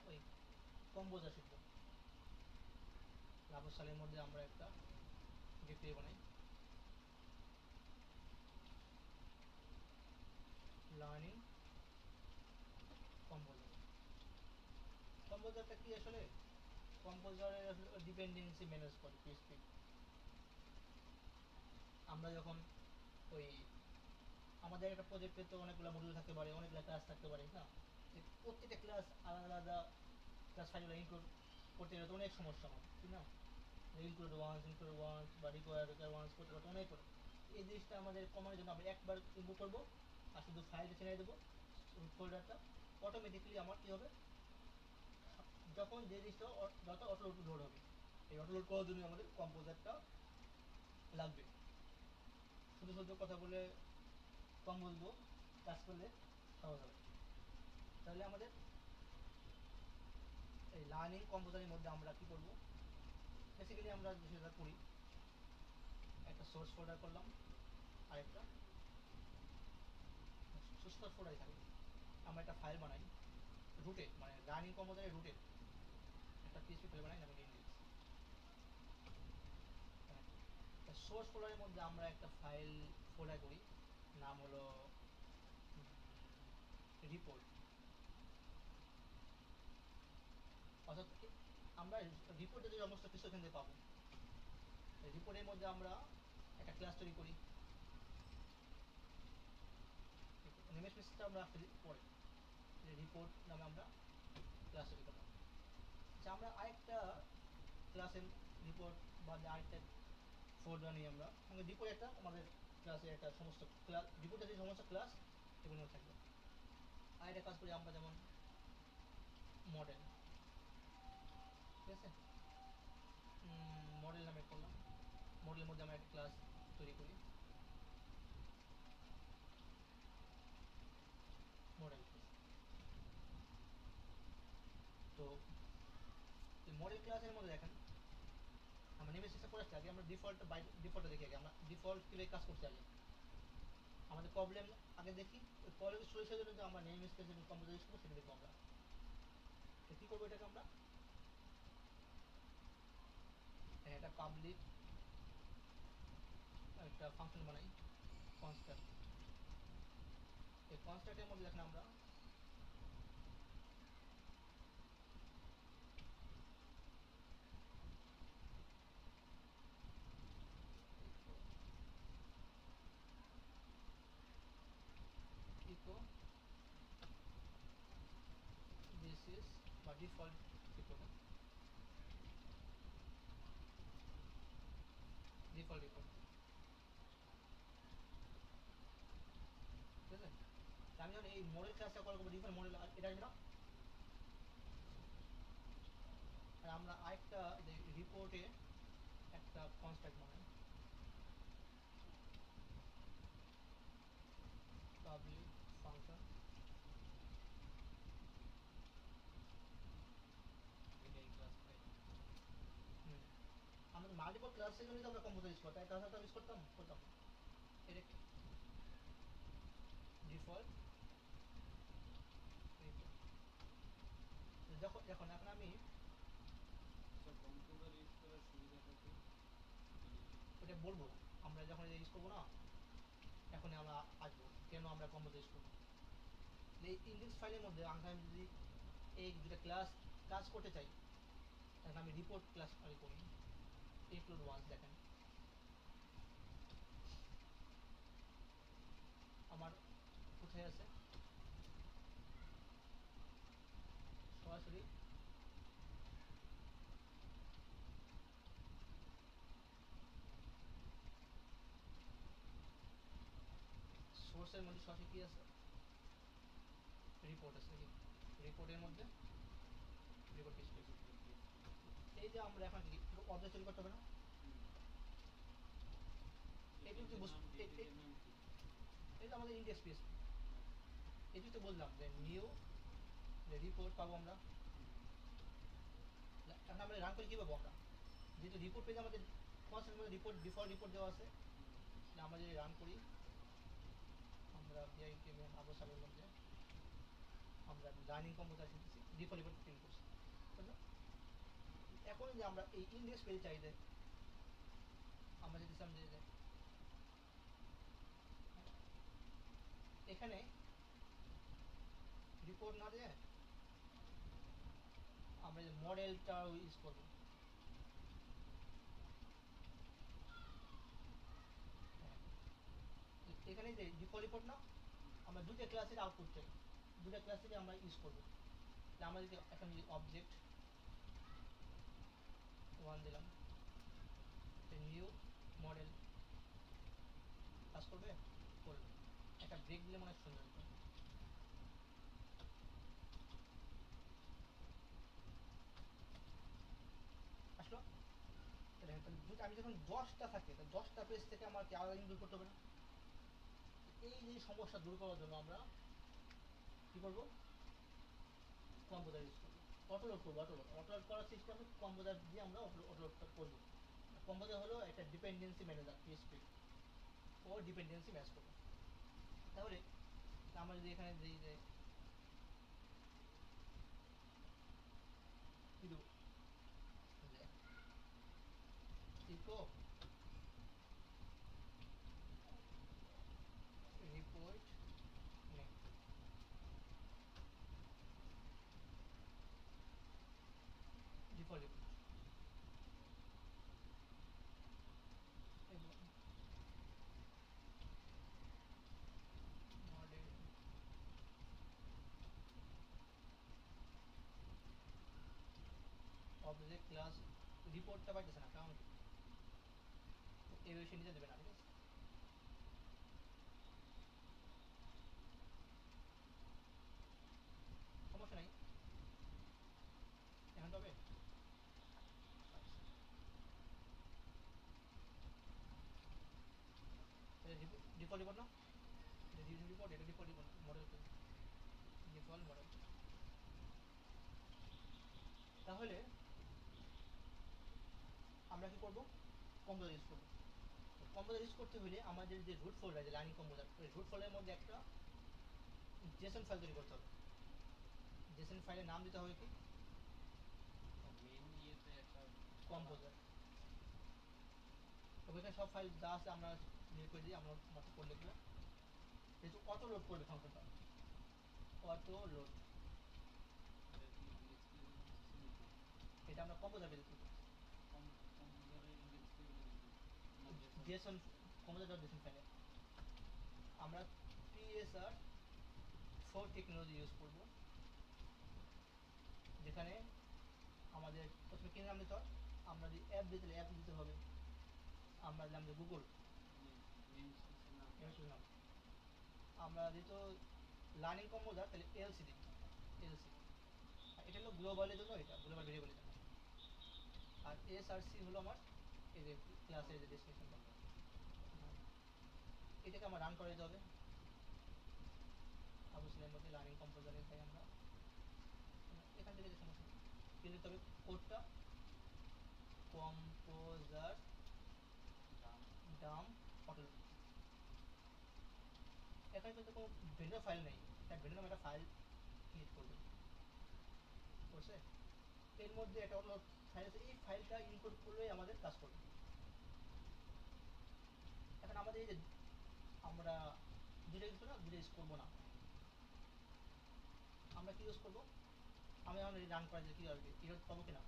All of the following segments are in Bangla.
ওই কম্পোজার শিখব। রাবো সালের মধ্যে আমরা একটা ডিপ্লে বানাই, লার্নিং কম্পোজার। কম্পোজারটা কি আসলে? কম্পোজারের ডিপেন্ডেন্সি ম্যানেজ করে পিএইচপি। আমরা যখন ওই আমাদের একটা প্রজেক্টে তো অনেকগুলো মডিউল থাকতে পারে, অনেকগুলো ক্লাস থাকতে পারে না, প্রত্যেকটা ক্লাস আলাদা আলাদা ক্লাস ফাইলগুলো ইনক্লুড করতে গেলে তো অনেক সমস্যা হয়, ঠিক না? ইনক্লুড ওয়ান্স বা রিকোয়ার ওয়ান্স করতে করতে অনেক করে। এই জিনিসটা আমাদের কমানোর জন্য আমরা একবার ইনপুট করবো আর শুধু ফাইলটা ছেড়ে দেবো ফোল্ডারটা, অটোমেটিক্যালি আমার কী হবে, যখন যে জিনিসটা যত অটো লোড হবে, এই অটো লোড করার জন্য আমাদের কম্পোজারটা লাগবে। শুধু শুধু কথা বলে কম বলবো, কাজ করলে সহজ হবে। তাহলে আমাদের এই লার্নিং কম্পোজারের মধ্যে আমরা কী করবো, বেসিক্যালি আমরা যেটা করি, একটা সোর্স ফোল্ডার করলাম আর একটা সোর্স ফোল্ডারই থাকে। আমরা একটা ফাইল বানাই রুটে, মানে লার্নিং কম্পোজারের রুটে একটা পিএইচপি ফাইল বানাই, নাম ইন্ডেক্স। সোর্স ফোল্ডারের মধ্যে আমরা একটা ফাইল ফোল্ডার করি, নাম হলো রিপোর্ট। অর্থাৎ আমরা রিপোর্টে যে সমস্ত কিছু এখান থেকে পাবো, রিপোর্টের মধ্যে আমরা একটা ক্লাস তৈরি করি, নেমের স্পেসটা আমরা পরে রিপোর্ট নামে আমরা ক্লাস তৈরি করলাম। আচ্ছা, আমরা আরেকটা ক্লাসের রিপোর্ট বা আরেকটা ফোল্ডার নিয়ে আমরা রিপোর্ট একটা আমাদের ক্লাসে একটা সমস্ত ক্লাস, রিপোর্টের যে সমস্ত ক্লাস এগুলো থাকবে। আরেকটা কাজ করি আমরা, যেমন মডেল, ঠিক আছে, মডেল নামে করলাম, মডেলের মধ্যে আমরা একটা ক্লাস তৈরি করি, মডেল। তো মডেল ক্লাসের মধ্যে দেখেন আমরা নেমে সিস্টেম করে আসছি, আগে আমরা ডিফল্টটা দেখি, আগে আমরা ডিফল্ট কীভাবে কাজ করছি, আগে আমাদের প্রবলেম আগে দেখি, ওই প্রবলেম সলিউশনের জন্য আমরা নেম স্পেস এবং কম্পিউটার ইউজ করবো সেটা দেখবো। আমরা তো কী করবো, এটাকে আমরা একটা পাবলিক একটা ফাংশন বানাই, কনস্ট্রাক্ট। এই কনস্ট্রাক্টের মধ্যে দেখেন আমরা ইকো দিস ইজ বা ডিফল্ট রিপোর্ট, ডিফল্ট রিপোর্ট, ঠিক আছে। আমি যখন এই মডেল ক্লাসটা কল করবো ডিফল্ট মডেল, এটা আসবে না। আর আমরা আরেকটা রিপোর্টে একটা কনস্ট্রাক্ট বানাই, পাবলিক ফাংশন, আমাদের মাল্টিপল ক্লাসের জন্য আমরা কম্পিউটার ইউজ করতাম, তাছাড়া ইউজ করতাম করতাম এটা ডিফল্ট যখন এখন এখন আমি কম্পিউটার ইউজ করার সুবিধাটা কি? ওটা বলবো আমরা যখন এটা ইউজ করবো না, এখন আমরা আসবো কেন আমরা কম্পিউটার ইউজ করবো। এই ইন্ডেক্স ফাইলের মধ্যে আমি যদি এই দুটা ক্লাস কাজ করতে চাই, তাহলে আমি রিপোর্ট ক্লাস আগে করি, ইনক্লুড ওয়ান্স। দেখেন আমার কোথায় আছে, সরাসরি সোর্সের মধ্যে সরাসরি কী আছে, রিপোর্ট আছে নাকি, রিপোর্টের মধ্যে রিপোর্ট হিস্ট্রি। এই যে আমরা এখন অবজেক্ট তৈরি করতে হবে না, এইটুকু এই যে আমাদের ইন্ডেক্স পিএস, এইটুকু তো বললাম যে নিউ রিপোর্ট পাবো আমরা। এখন আমরা রান করে কী পাবো, আমরা যেহেতু রিপোর্ট পেজে আমাদের কনসেপ্টের মধ্যে রিপোর্ট ডিফল্ট রিপোর্ট দেওয়া আছে, আমরা যদি রান করি, আমরা বিআইটিএম আবো সালের মধ্যে আমরা লার্নিং কম্পিউটার শিখতেছি, ডিফল্ট রিপোর্ট প্রিন্ট করছি, বুঝলো? এখন যে আমরা এই ইন্ডেক্স পেজে চাইলে আমরা যদি যে এখানে রিপোর্ট না দিয়ে আমরা যে মডেলটা ইউজ করবো, এখানে যে ডিফল্ট রিপোর্ট না, আমরা দুটো ক্লাসের আউটপুট চাই, দুটো ক্লাসেরই আমরা ইউজ করবো। আমরা যদি এখন যদি অবজেক্ট 1 দিলাম, নিউ মডেল কাজ করবে, করবে। একটা ব্রেক দিলে মনে হয় সুন্দর হতো। আসলো, তাহলে আমি যখন 10টা থাকে, 10টা পেজ থেকে আমার কি আলাদা ইনক্লুড করতে হবে না? এই যে সমস্যা দূর করার জন্য আমরা কি করবো, কম্পিউটার ইউজ করবো, অটোলোড করবো। অটোলোড করার সিস্টেমে কম্পিউটার দিয়ে আমরা অটোলোডটা করবো। কম্পিউটার হলো একটা ডিপেন্ডেন্সি ম্যানেজার, পিএসপি ও ডিপেন্ডেন্সি ম্যাচ করবো। তাহলে আমরা যদি এখানে দিই যে কি দেবো, echo report name, default report, এবং মডেল অবজেক্ট ক্লাস রিপোর্টটা পাইতেছে না, কারণ এই বেশি নিতে দেবে না, ঠিক আছে? সমস্যা নাই, এখন তবে ডিফল্ট রিপোর্ট না, রিপোর্ট, এটা default report model, default model. তাহলে আমরা কি করবো, কম্পিউটার ইউজ করবো। কম্পিউটার ইউজ করতে হলে আমাদের যে রুট ফোল্ডার, যে লার্নিং কম্পিউটার, ওই রুট ফোল্ডারের মধ্যে একটা জেসন ফাইল তৈরি করতে হবে। জেসন ফাইলের নাম দিতে হবে কি, কম্পিউটার। ওইখানে সব ফাইল যা আছে আমরা ডিলিট করে দিই, আমরা মতো করে লিখবো। যেহেতু অটো লোড করবে ফাংশনটা, অটো লোড, এটা আমরা কম্পিউটার পেজে তুলবো। জেসন কম্পিউটার জেসন ফাইলে আমরা পিএসআর 4 টেকনোলজি ইউজ করবো, যেখানে আমাদের প্রথমে কি নাম দিতে হয়, আমরা যদি অ্যাপ দিতে অ্যাপ দিতে হবে, আমরা দিলাম যে গুগল নাম, আমরা যেহেতু লার্নিং কম্পিউটার তাহলে এলসি দিই, এলসি। এটা হলো গ্লোবালের জন্য, এটা গ্লোবাল ভেরিয়েবলের জন্য। আর এসআরসি হলো আমার এই যে ক্লাসের যে ডেসক্রিপশনটা, এটাকে আমার রান করে দিতে হবে। আবু সিনের মধ্যে লার্নিং কম্পোজারে তাই আমরা এখান থেকে যে সমস্যা কি লিখতে হবে, কোডটা কম্পোজার ডাম অটো। এখানে কিন্তু কোনো ভেন্ডর ফাইল নেই, তাই ভেন্ডর নামে একটা ফাইল ক্রিয়েট করবে, করছে। এর মধ্যে একটা অন্য ফাইল আছে, এই ফাইলটা ইনক্লুড করলেই আমাদের কাজ করবে। এখন আমাদের এই যে আমরা দুটো ইউজ করবো না, দুটো ইউজ করবো না, আমরা কি ইউজ করবো, আমি এখন রান করা যে কি আসবে, ইরোড পাবো কিনা,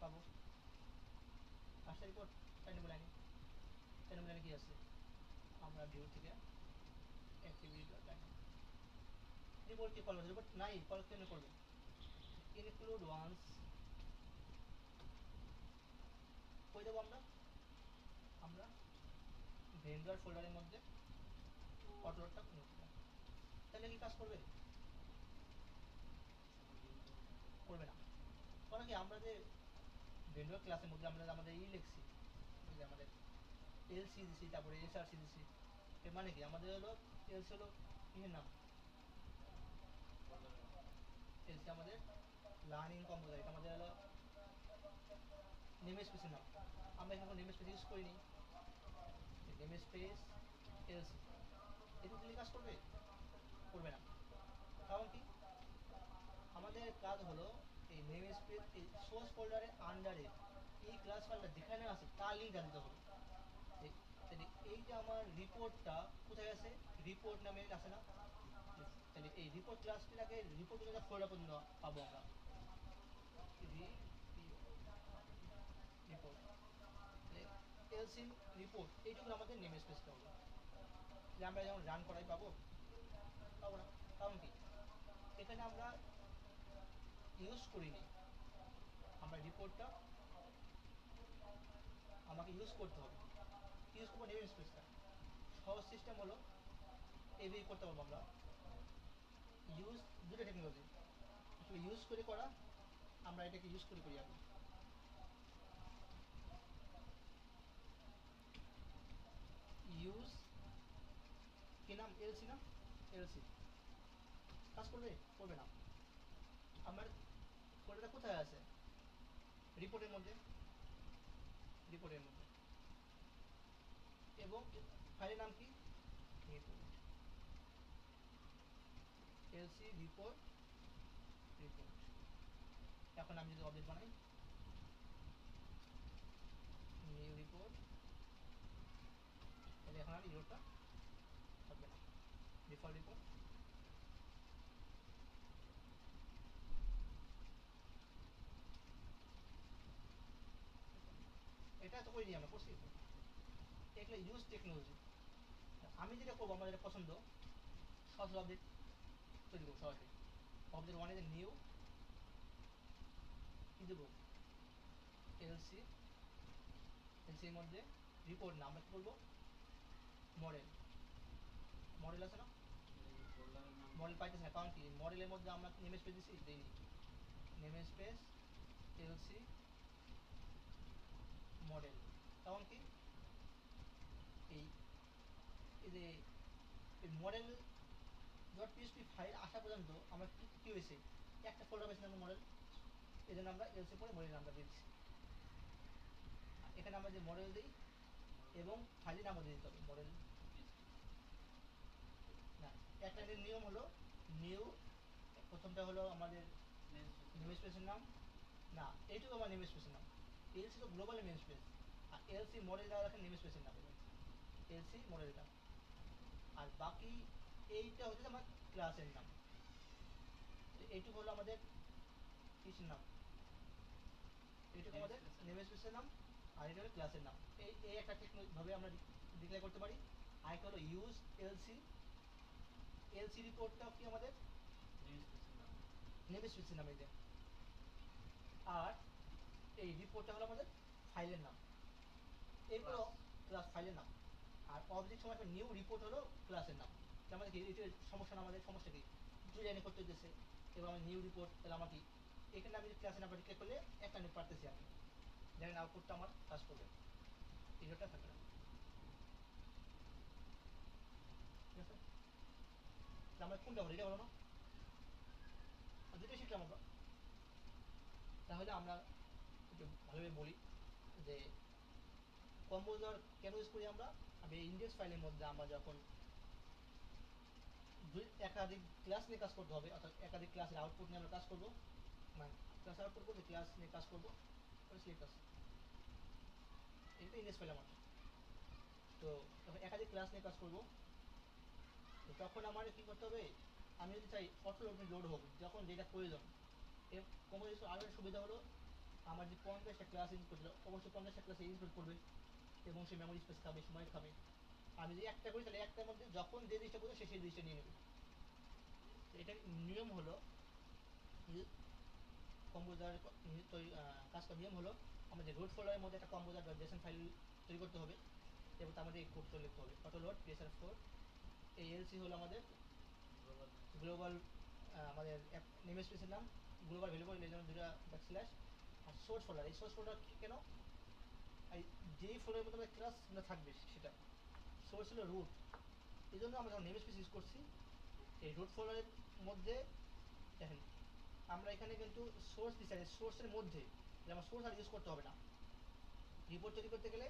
পাবো। ফার্স্ট রিপোর্ট টেনেবল লাইনে, টেনেবল লাইনে কি আছে, আমরা ভিউ থেকে অ্যাক্টিভিটি লাইন রিপোর্ট কি কল করছে, রিপোর্ট নাই, কল কেন করবে, ইনক্লুড ওয়ান্স কই দেবো আমরা, আমরা ভেন্ডর ফোল্ডারের মধ্যে অটোলোডটা তাহলে কি কাজ করবে, করবে না। কারণ কি আমরা যে ভেন্ডর ক্লাসের মধ্যে আমরা আমাদের লিখছি, যে আমাদের এলসি দিছি, তারপরে এসআরসি দিছি, এর মানে কি আমাদের হলো এলসি হলো কিসের নাম, এলসি আমাদের লার্নিং কম্পিউটার, এটা আমাদের হলো নেম স্পেসের নাম। আমরা এখানে নেম স্পেস ইউজ করিনি, নেম স্পেস এলসি, এটা দিলে কাজ করবে, করবে না। কারণ কি, কাজ হলো এই নেম স্পেস এই সোর্স ফোল্ডারের আন্ডারে এই ক্লাস ফাইলটা যেখানে আছে তার লিঙ্কটা দিতে হবে। তাহলে এই যে আমার রিপোর্টটা কোথায় আছে, রিপোর্ট নামে আছে না, তাহলে এই রিপোর্ট ক্লাসটির আগে রিপোর্ট ফোল্ডার পর্যন্ত পাবো আমরা। রিপোর্ট এলসি রিপোর্ট এইটুকু আমাদের নেম স্পেসটা হবে। যে আমরা যেমন রান করাই পাবো, পাবো না। কারণ কি, এখানে আমরা ইউজ করিনি, আমরা রিপোর্টটা আমাকে ইউজ করতে হবে। ইউজ করবো নেম স্পেসটা। সহজ সিস্টেম হলো এইভাবে করতে পারবো আমরা। ইউজ দুটো টেকনোলজি আসলে ইউজ করে করা, আমরা এটাকে ইউজ করে করি আগে। ইউজ কি নাম, এলসি না, এলসি কাজ করবে, করবে না। আমার ফোল্ডারটা কোথায় আছে, রিপোর্টের মধ্যে, রিপোর্টের মধ্যে। এবং ফাইলের নাম কি, রিপোর্ট, এলসি রিপোর্ট, রিপোর্ট। এখন আমি যদি অবজেক্ট বানাই, নিউ রিপোর্ট, তাহলে এখন আর ইউরটা থাকবে না, ডিফল্ট রিপোর্ট। এটা তো করিনি, আমরা করছি তো, এগুলো ইউজ টেকনোলজি। আমি যেটা করবো, আমার যেটা পছন্দ, সরাসরি অবজেক্ট তৈরি করবো। সরাসরি অবজেক্ট ওয়ানে নিউ কি দেবো, এলসি, এলসির মধ্যে রিপোর্ট না, আমরা কি করবো, মডেল, মডেল আছে না, মডেল পাইতেছে না। কারণ কি, মডেলের মধ্যে আমরা নেম স্পেস দিচ্ছি, দিইনি। Name space LC model. কারণ কি, এই এই যে এই মডেল ডট পিএসপি ফাইল আসা পর্যন্ত আমরা কি হয়েছে, একটা ফোল্ডার পেয়েছি আমরা মডেল, এই জন্য আমরা এলসি পরে মডেল নামটা দিচ্ছি। এখানে আমরা যে মডেল দিই এবং ফাইলের নামও দিয়ে দিতে হবে, মডেল না। একটা নিয়ম হলো নিউ, প্রথমটা হলো আমাদের নেম স্পেসের নাম, না এইটুকু আমার নেম স্পেসের নাম। এলসি তো গ্লোবাল নেম স্পেস, আর এলসি মডেলটা রাখেন নেম স্পেসের নাম, এলসি মডেলটা। আর বাকি এইটা হচ্ছে আমার ক্লাসের নাম। এইটুকু হলো আমাদের কিসের নাম, এইটুকু আমাদের নেম স্পেসের নাম, আর এটা হলো ক্লাসের নাম। এই এই একটা ভাবে আমরা ডিক্লেয়ার করতে পারি। আরেকটা হলো ইউজ এলসি, এলসি রিপোর্টটাও কি আমাদের নেম স্পেসের নাম এই যে। আর এই রিপোর্টটা হলো আমাদের ফাইলের নাম, এইগুলো ক্লাস ফাইলের নাম। আর অবজেক্ট সময় একটা নিউ রিপোর্ট হলো ক্লাসের নাম। আমাদের কি এটার সমস্যা না, আমাদের সমস্যা কি, দুই লাইনে করতে হইতেছে। এবার আমার নিউ রিপোর্ট, তাহলে আমার কি, এখানে আমি ক্লাসের নাম্বার ক্লিক করলে একটা আমি পারতেছি, আমি দেখেন আউটপুটটা আমার কাজ করবে, এরটা থাকবে না। ঠিক আছে, আমরা কোনটা বলি, এটা বলো না, দুটোই শিখলাম আমরা। তাহলে আমরা একটু ভালোভাবে বলি যে কম্পোজার কেন ইউজ করি আমরা। আমি ইন্ডেক্স ফাইলের মধ্যে আমরা যখন একাধিক ক্লাস নিয়ে কাজ করতে হবে, অর্থাৎ একাধিক ক্লাসের আউটপুট নিয়ে আমরা কাজ করবো, মানে ক্লাস আউটপুট বলতে ক্লাস নিয়ে কাজ করবো, সিলেক্ট এটা ইন্ডেক্স ফাইল আমার। তো যখন একাধিক ক্লাস নিয়ে কাজ করবো, তো তখন আমার কি করতে হবে, আমি যদি চাই অটো লোড হোক যখন যেটা প্রয়োজন। এর কম্পোজার আরও সুবিধা হলো, আমার যে 50টা ক্লাস ইনক্লুড করছিল, অবশ্যই 50টা ক্লাসে ইনক্লুড করবে এবং সে মেমোরি স্পেস খাবে, সময় খাবে। আমি যদি একটা করি, তাহলে একটার মধ্যে যখন যে জিনিসটা বলবে সে সেই জিনিসটা নিয়ে নেবে। তো এটা নিয়ম হলো, কম্পোজার কাজটা নিয়ম হলো, আমাদের রুট ফোল্ডারের মধ্যে একটা কম্পোজার ডট জেসন ফাইল তৈরি করতে হবে এবং তার মধ্যে এই কোডটা লিখতে হবে, অটো লোড PSR4। এই এলসি হলো আমাদের গ্লোবাল, আমাদের নেম স্পেসের নাম, গ্লোবাল ভ্যারিয়েবল, এই জন্য দুটা ব্যাকস্ল্যাশ। আর সোর্স ফোল্ডার, এই সোর্স ফোল্ডার কেন, এই যেই ফোল্ডারের মধ্যে আমাদের ক্লাসগুলো থাকবে সেটা সোর্স হলো রুট। এই জন্য আমরা যখন নেম স্পেস ইউজ করছি, এই রুট ফোল্ডারের মধ্যে দেখেন আমরা এখানে কিন্তু সোর্স দিচ্ছি, সোর্সের মধ্যে আমার সোর্স আর ইউজ করতে হবে না। রিপোর্ট তৈরি করতে গেলে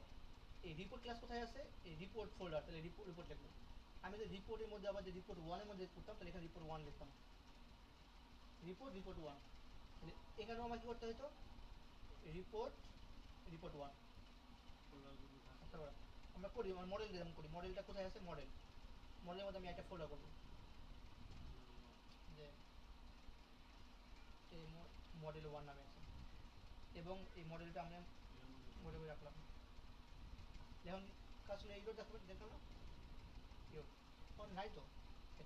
এই রিপোর্ট ক্লাস কোথায় আছে, এই রিপোর্ট ফোল্ডার, তাহলে রিপোর্ট রিপোর্ট লিখবো। আমি যদি রিপোর্টের মধ্যে আবার যে রিপোর্ট ওয়ানের মধ্যে করতাম, তাহলে এখানে রিপোর্ট ওয়ান লিখতাম, রিপোর্ট রিপোর্ট ওয়ান। তাহলে এখানেও আমার কি করতে হতো, রিপোর্ট, রিপোর্ট ওয়ান ফোল্ডার যদি থাকে। একটা আমরা করি, আমার মডেল যেরকম করি, মডেলটা কোথায় আছে, মডেল, মডেলের মধ্যে আমি একটা ফোল্ডার করবো যে এই মডেল ওয়ান নামে আছে, এবং এই মডেলটা আমরা এর মধ্যে মডেলে রাখলাম। এখন কাজ হলো এইগুলো দেখো, দেখালো ইয়োর নাই তো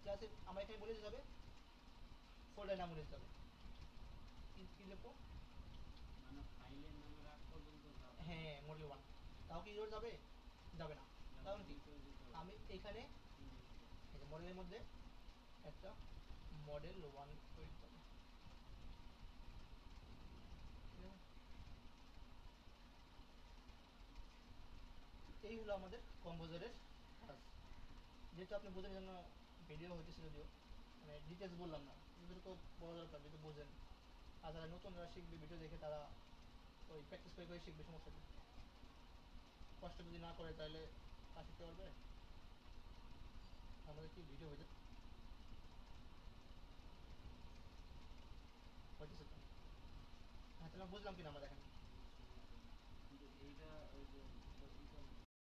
ক্লাসে আমার এখানে বলে দিতে হবে, ফোল্ডার নাম বলে দিতে হবে, কি লিখবো, মানে ফাইলের নামের আগ পর্যন্ত যাবে। হ্যাঁ মডেল ওয়ান, তাও কি ইয়োর যাবে, যাবে না, কারণ কি ভিতরে যেতে হবে। আমি এখানে এই যে মডেলের মধ্যে একটা মডেল ওয়ান করে দিতে হবে, ঠিক আছে? এই হলো আমাদের কম্পোজারের কাজ। যেহেতু আপনি বোঝার জন্য ভিডিও হইতেছে, যদিও মানে ডিটেলস বললাম না, যতটুকু বড় দরকার যেহেতু বোঝেন, আর যারা নতুন যারা শিখবে ভিডিও দেখে তারা ওই প্র্যাকটিস করে করে শিখবে, সমস্যা নেই। কষ্ট যদি না করে তাহলে কাজ শিখতে পারবে। আমাদের কি ভিডিও হয়ে হইতেছে তো, হ্যাঁ তাহলে বুঝলাম কিনা আমরা দেখেন। কিন্তু এইটা ওই যে